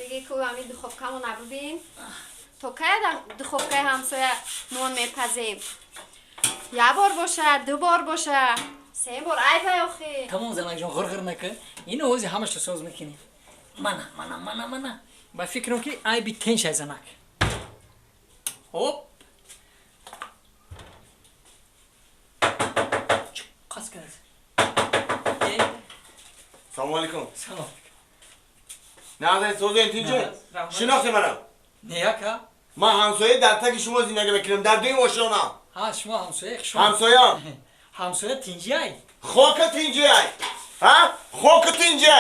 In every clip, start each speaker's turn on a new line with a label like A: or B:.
A: دیگه که همین دخوابکمو نببین تو که دخوابکه همسایه نون میپزیم یه بار باشه 2 بار باشه 3 بار ای بیاخی
B: تمام زنک جان غرغر نکن این اوزی همش تو ساز میکنی منه با فکرم که ای بی تنش از زنک هوب قص کرد
C: سلام علیکم
B: سلام
C: نه سوزه اینجا شناخت منم
B: نیا که
C: من همسایه در تک شما زندگی میکنم در دوی ماشینم
B: ها شما همسایه شما
C: همسایه
B: همسایه تینجی
C: خوکت اینجا ها خوکت اینجا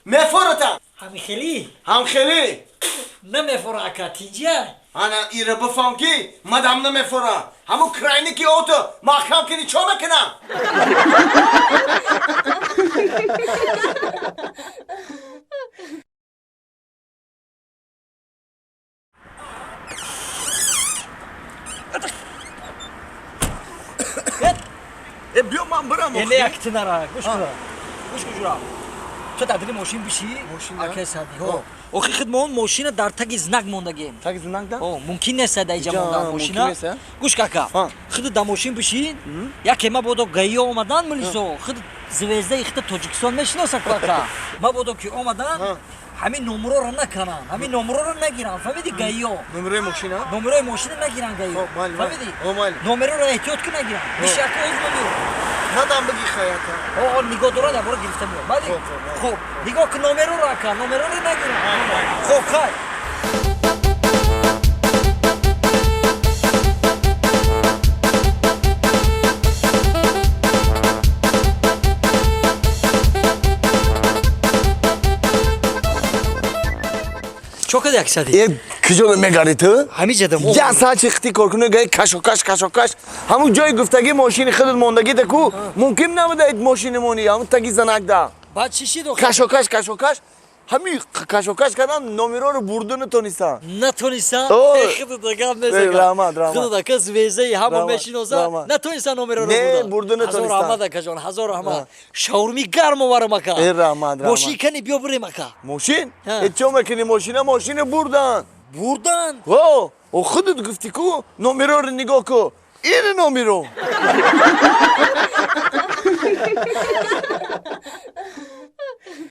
C: مفرتم هم خیلی
B: نه مفرا که تینجی
C: انا ایره بفهم کی مدام نمیفره همون کراینی که اوتو محکم کنی چه میکنم بیا من برم
B: یه لیاکت نرا گوش کن جورا تو تدری ماشین بشی اکه سادی ها اخی خدمون ماشین در تگ زنگ موندگیم
C: تگ زنگ دا
B: ممکن نیست اینجا موندن ماشینا گوش کاکا خود در ماشین بشی یک ما بودو گایی اومدن ملیسو خود زوزده خود تاجیکستان میشناسه کاکا ما بودو که اومدن همین نمره رو نکنن همین نمره رو نگیرن فهمیدی گایو
C: نمره ماشینا
B: نمره ماشین نگیرن گایو فهمیدی نمره رو احتیاط کن نگیرن بیشتر از نمیرن
C: ندم بگی خیاطا
B: نگاه داره در برو گرفته میاد بعد خب نگاه که نمره رو کن نمره رو نگیرن خب خای çok da yaksadi.
C: کجا میگاری تو؟
B: همینجا دم.
C: یا ساعت اختی کارکنه گای کشوکش. همون جای گفتگی ماشین خودت موندگی دکو ممکن نبوده اید ماشین مونی همون تگی زنک دا.
B: بعد چی دو؟
C: کشوکش. همین کشوکش کردن نمیرو رو بردن تونیستن.
B: نتونیستن؟ خود دکام نزدیک.
C: دراما.
B: خود دکاز ویزه همون ماشین اوزا نتونیستن نمیرو رو
C: نه بردن تونیستن.
B: هزار رحمت کجان هزار رحمت. شاورمی گرم واره مکا.
C: دراما.
B: ماشین کنی بیا بری مکا.
C: ماشین؟ چه میکنی ماشین بردن.
B: بردن؟
C: او خودت گفتی کو نمیرو رو نگاه کو. این نمیرو.